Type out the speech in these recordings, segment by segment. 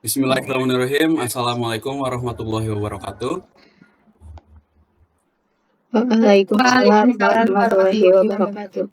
Bismillahirrahmanirrahim. Assalamualaikum warahmatullahi wabarakatuh. Waalaikumsalam warahmatullahi wabarakatuh.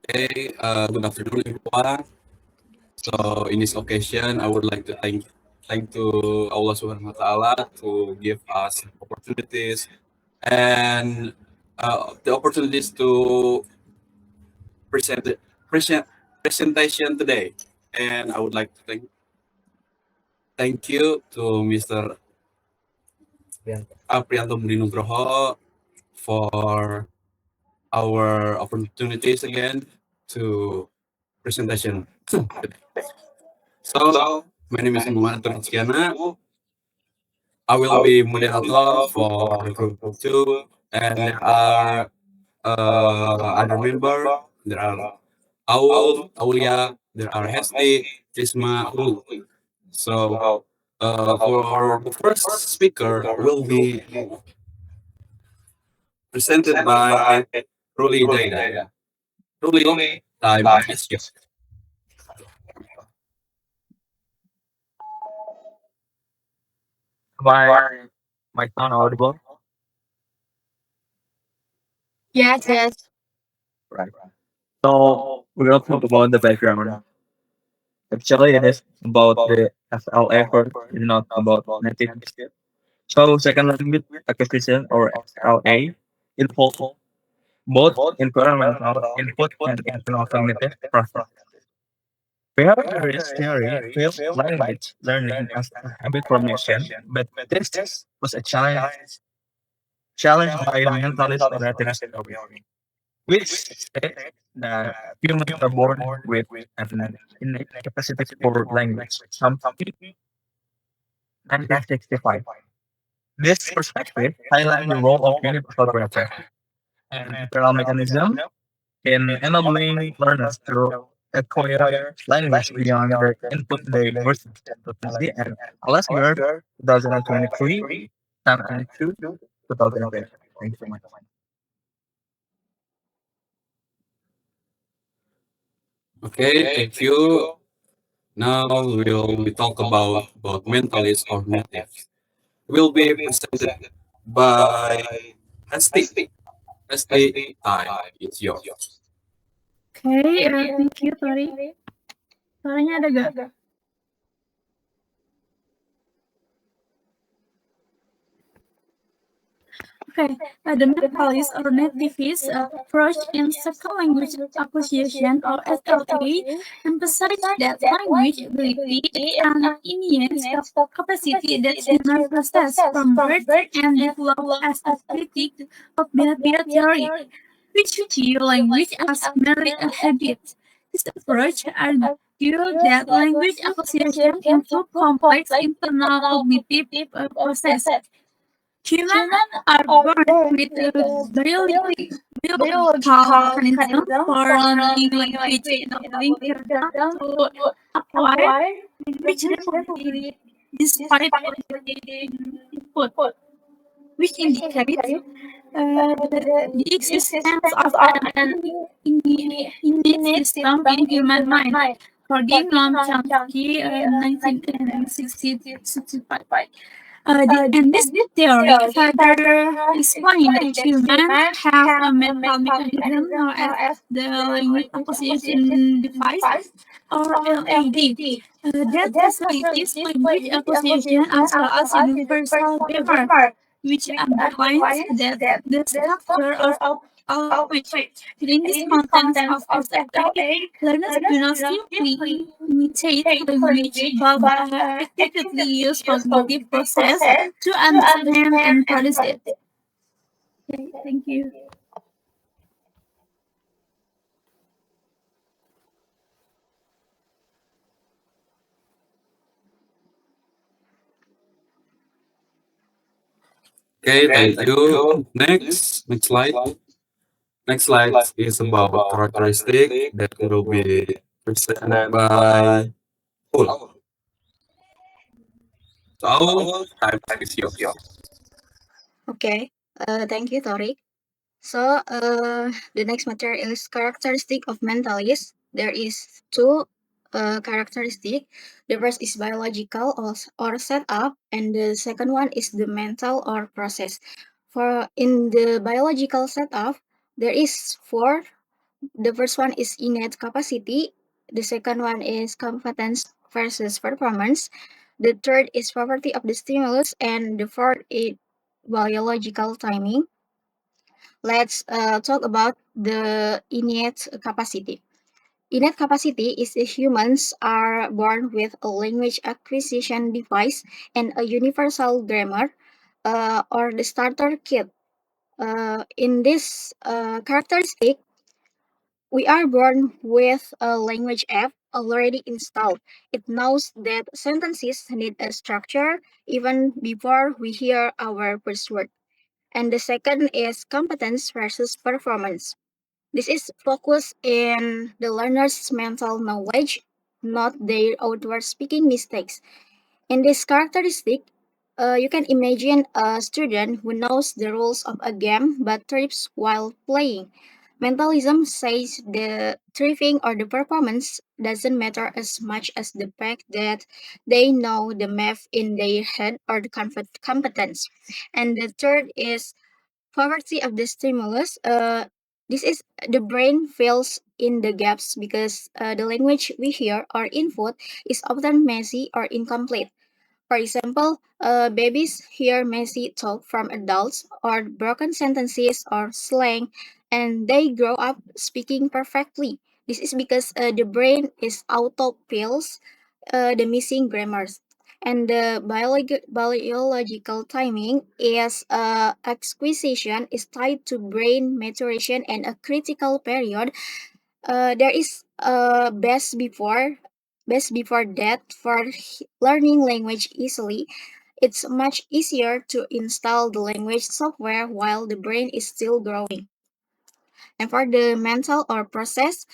Good afternoon, everyone. So, in this occasion, I would like to thank to Allah Subhanahu wa Taala to give us opportunities and the opportunities to present present presentation today. And I would like to thank you to Mr. Aprianto Nugroho for our opportunities again to presentation. So, my name is Muhammad Turkiana. I will be moderator for the group 2, and there are other member. There are Aul, Aulia, there are Hesti, Tisma, Ulu. So, for the first speaker will be presented by Ruli Daida. Ruli, time is yours. My sound audible? Yes. Right. So we're gonna talk about the background. Actually, it is about the SLA first, it's not about native. So second language acquisition or SLA involves both environmental input and internal cognitive process. Where there is theory, feels language learning as a habit formation, but this was a challenge by the mentalist narrative theory, which states that humans are born with an innate capacity for language, something 1965. This perspective highlights the role of universal grammar and internal mechanism in enabling learners to acquire language beyond their input they first totally and Alice Gerd, 2023, Sam and 2008. Thank you so much. Okay, thank you. Now we talk about mentalists or natives. Will be presented by Hesti. Hesti, time it's yours. Okay, thank you, Tori. Suaranya ada gak? Okay, the mentalist or nativist approach in second language acquisition or SLA emphasizes that language ability is an innate capacity that humans possess from birth and develop as a critic of behavior theory, which view language as merely a habit. This approach argues that language acquisition involves complex internal cognitive processes. Humans are born with a biological mechanism for learning language, enabling them to acquire language rapidly despite limited input, which indicates the existence of an innate system in human mind. According to Noam Chomsky, 1965. And this theory further explains that humans have a mental mechanism known as the language acquisition device or LAD that facilitates language acquisition as well as universal grammar, which underlines that the structure of language within this context of SFA, learners do not simply imitate language but actively use cognitive process to understand and produce it. Okay, thank you. Okay, thank you. Next slide. Next slide is about characteristic that will be presented by Ul. So, Ul, time is yours. Okay, thank you, Tori. So, the next material is characteristic of mentalists. There is two characteristic. The first is biological or setup, and the second one is the mental or process. For in the biological setup, there is four. The first one is innate capacity. The second one is competence versus performance. The third is property of the stimulus, and the fourth is biological timing. Let's talk about the innate capacity. Innate capacity is the humans are born with a language acquisition device and a universal grammar, or the starter kit. In this characteristic, we are born with a language app already installed. It knows that sentences need a structure even before we hear our first word. And the second is competence versus performance. This is focused in the learner's mental knowledge, not their outward speaking mistakes. In this characteristic, you can imagine a student who knows the rules of a game but trips while playing. Mentalism says the tripping or the performance doesn't matter as much as the fact that they know the math in their head or the competence. And the third is poverty of the stimulus. This is the brain fills in the gaps because the language we hear or input is often messy or incomplete. For example, babies hear messy talk from adults or broken sentences or slang, and they grow up speaking perfectly. This is because the brain is auto fills the missing grammars. And the biological timing is acquisition is tied to brain maturation and a critical period. There is best before that for learning language easily. It's much easier to install the language software while the brain is still growing. And for the mental or process,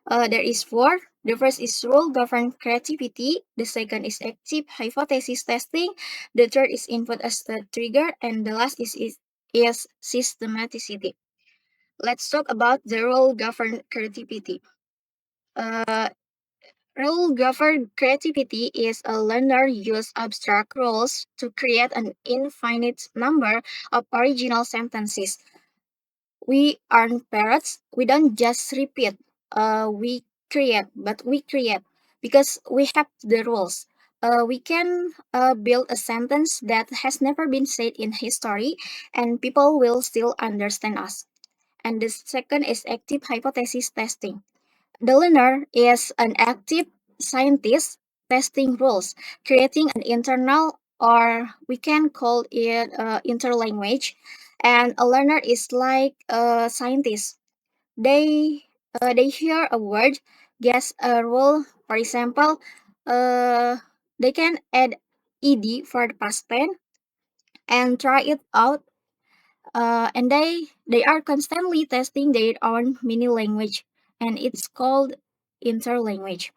there is four. The first is rule governed creativity. The second is active hypothesis testing. The third is input as the trigger, and the last is systematicity. Let's talk about the rule governed creativity. Uh, Rule governed creativity is a learner use abstract rules to create an infinite number of original sentences. We aren't parrots. We don't just repeat. We create, but we create because we have the rules. We can build a sentence that has never been said in history, and people will still understand us. And the second is active hypothesis testing. The learner is an active scientist testing rules, creating an internal, or we can call it interlanguage. And a learner is like a scientist. They hear a word, guess a rule. For example, uh, they can add ed for the past tense and try it out. And they are constantly testing their own mini language, and it's called interlanguage.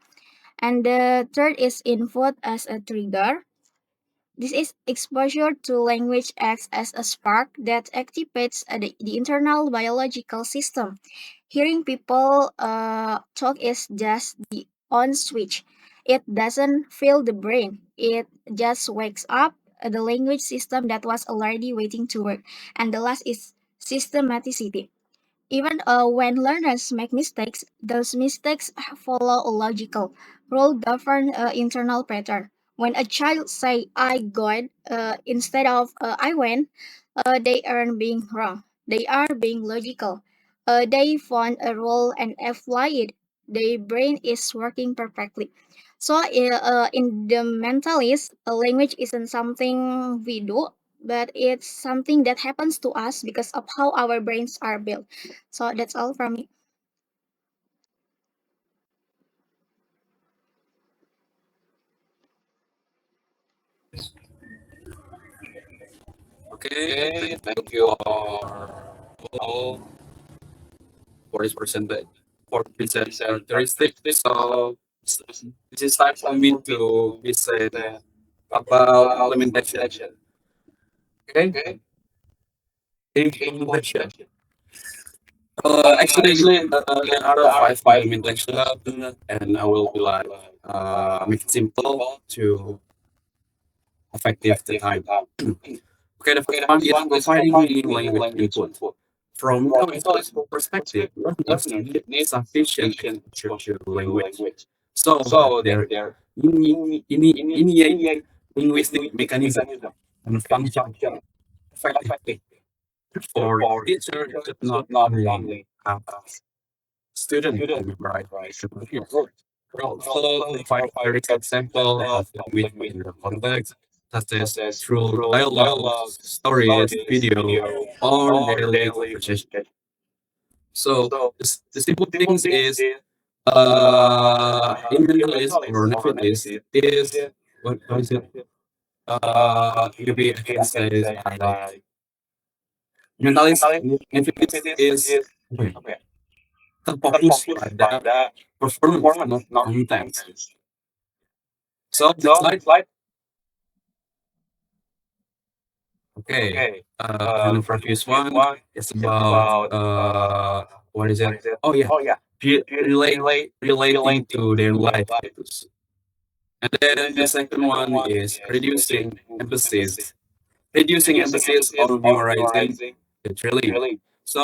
And the third is input as a trigger. This is exposure to language acts as a spark that activates the internal biological system. Hearing people talk is just the on switch. It doesn't fill the brain. It just wakes up the language system that was already waiting to work. And the last is systematicity. Even when learners make mistakes, those mistakes follow a logical, rule govern internal pattern. When a child say "I got" instead of "I went," they aren't being wrong. They are being logical. They found a rule and apply it. Their brain is working perfectly. So, in the mentalist, a language isn't something we do, but it's something that happens to us because of how our brains are built. So that's all from me. Okay, thank you all for this percentage for present characteristics. So this is time for me to be said about implementation. Okay, implementation. Actually, there are five implementation, and I will be like make it simple to effective the time. Okay, the first one is providing meaning language input. From methodological perspective, learners need sufficient exposure to language. So there ini linguistic mechanism and function effectively. For teacher should not only have student memorize materials, but also provide direct example of language in the context, such as through dialogues, stories, video, or daily conversation. So the simple things is in Vietnamese or Nepalese is what is it? Maybe I can say is like Nepalese Nepalese is apa ya, terfokus pada performance, not content. So the slide, okay. And the previous one is about what is it? Oh yeah, relating to their life. And then the second one is reducing emphasis on memorizing the drilling. So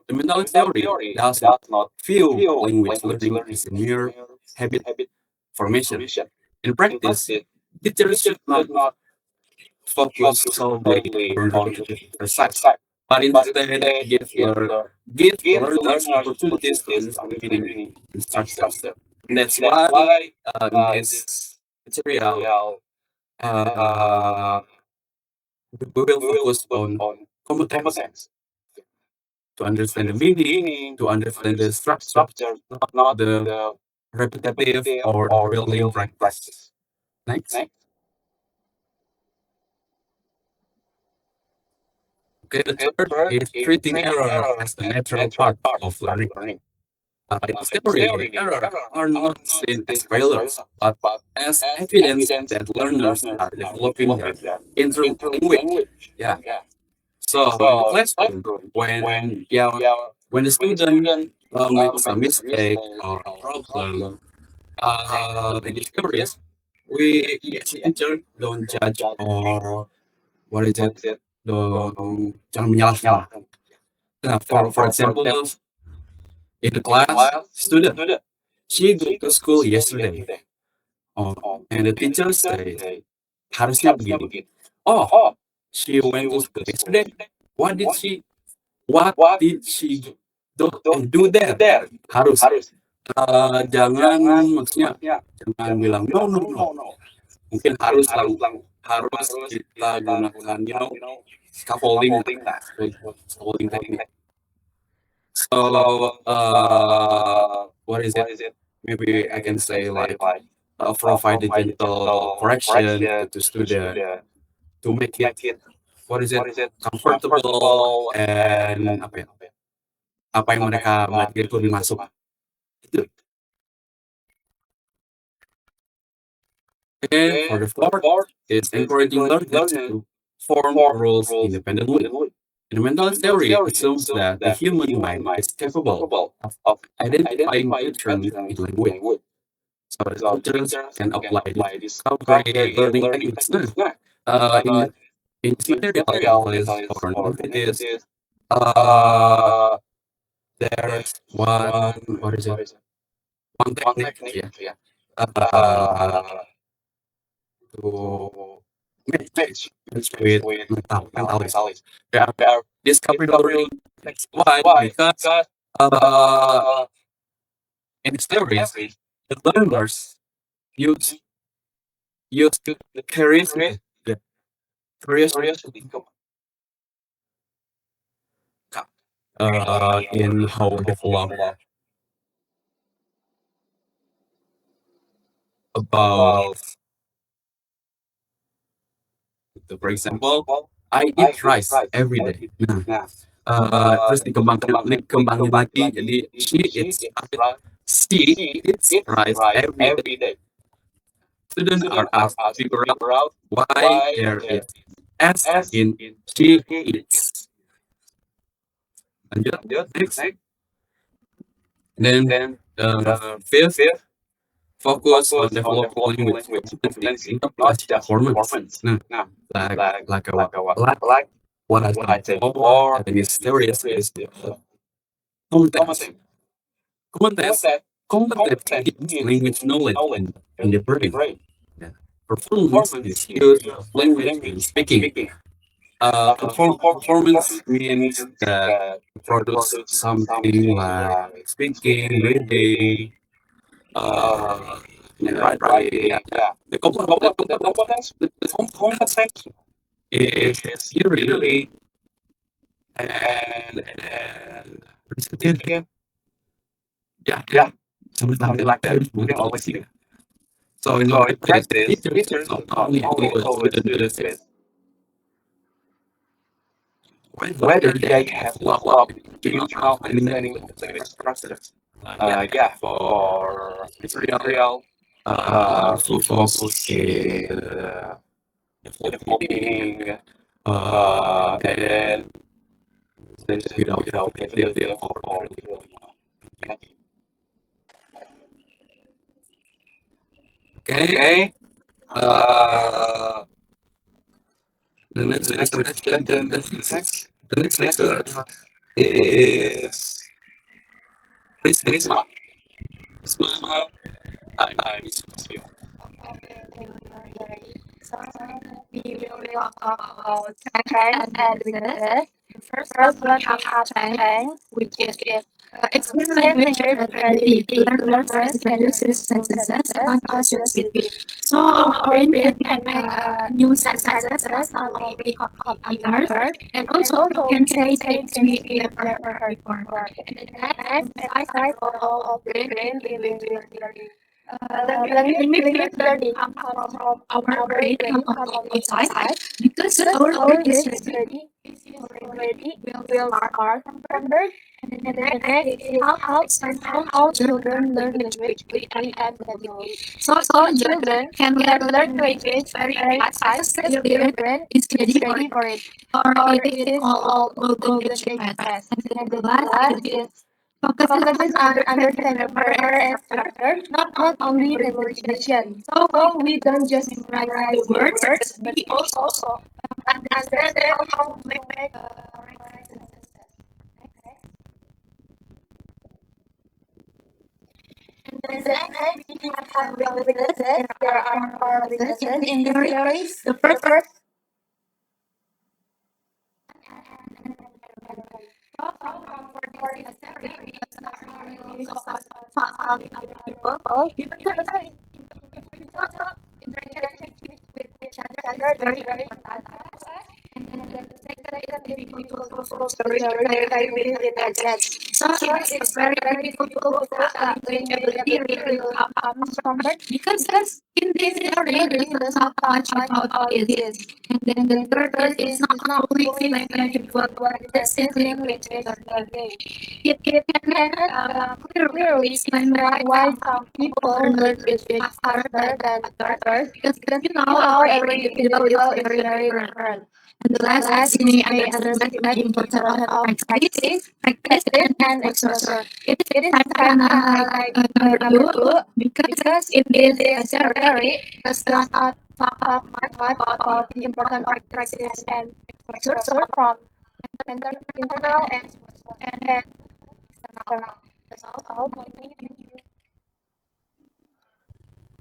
the mental theory does not view language learning as a mere habit formation. In practice, teachers should not focus solely on repetitive exercise, but instead give learners opportunities to understand meaning and structure. And that's why in this material, uh, we will focus on competence to understand the meaning, to understand the structure, not the repetitive or building practice. Next. Okay, the third is treating error as a natural part of learning. In this theory, error are not seen as failures, but as evidence that learners are developing their internal language. Yeah. So in the classroom, when the student makes a mistake or a problem, in this theories, we as a teacher don't judge or what is it? Jangan menyalahkan. Nah, for example, in the class, student, she go to school yesterday. Oh, and the teacher say, harusnya begini. Oh, she went to school yesterday. What did she do there? Harus. Jangan maksudnya jangan bilang no. Mungkin harus kita gunakan scaffolding technique. So what is it? Maybe I can say like provide a gentle correction to student to make it what is it comfortable and apa yang mereka belajar itu lebih masuk. Itu. And for the fourth is encouraging learners to form rules independently. In mental theory, it assumes that the human mind is capable of identifying patterns in language. So the teachers can apply this concrete learning techniques. In this material, or non-fitness, there's what is it? One technique, yeah. To match with mentalist. They are discovering why because in this theory, the learners use the curiosity in how we develop about for example, I eat rice every day. Nah, terus dikembangin lagi jadi she eats rice every day. Students are asked to figure out why there is S in she eats. Lanjut, next. Then fifth focus on developing language competency, not just performance. Nah, like what I said before, and it's serious is the competence. Competence, competence is language knowledge and the brain. Yeah. Performance is use of language and speaking. Performance means that you produce something like speaking, reading, writing. Yeah. The competence is really and receptive. Yeah. Something like that. We can always see. So in practice, teachers not only always do this, whether they have developed emotional understanding of the process. For material, full focus in developing, and then the for okay. Uh, the next lecture is Prisma. Prisma. I miss you. So we will talk about trends and businesses. First one we have trend, which is explain language rapidly. Learn first, reduces sentences, and also speed. So our brain can make new sentences not only of others, and also can say things we never heard before. And next, I start of brain learning. Language learning comes from our brain, not from outside, because our brain is ready, will start from birth, and then the next is how children learn language quickly and naturally. So children can learn language very fast if their brain is ready for it, or it is all language fast. And then the last is focuses on understanding grammar and structure, not only memorization. So we don't just memorize the words, but we also understand how to make and then we have businesses. There are four businesses in the theories. The first very important. And then the second is people story very with that. So it's very difficult language ability really comes from it because in this area there is not much about it. And then the third is not only language but the same language is language. It can clearly explain why some people learn language faster than others because every individual is very different. And the last is may understand the importance of practice and exposure. It is kind of like number two because in this theory does not talk much about the importance of practice and exposure from internal and external. That's all.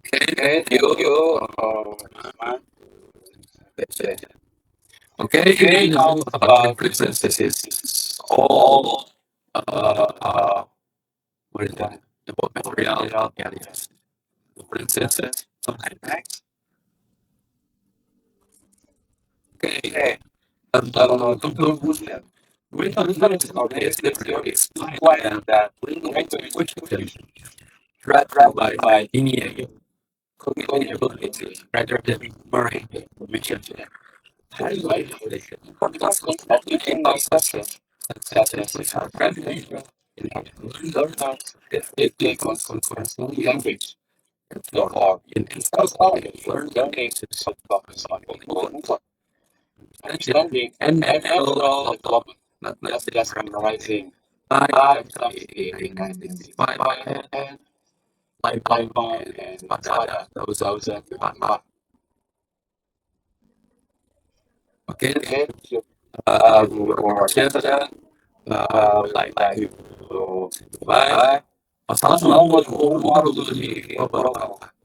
Okay, that's it. Okay, now about princesses is all what is that? About material, yes. The princesses, something next. Okay. Conclusion. We don't know about this different explain that language question by any cognitive ability rather than memory information. Highlight because you can process it such as comprehension and learn how if they consequence language. Therefore, in instance of learn learning to focus on understanding and overall development, not just memorizing. I identify and Python and Spada. Those are the Python. Okay. For question, like to bye. Assalamualaikum warahmatullahi wabarakatuh.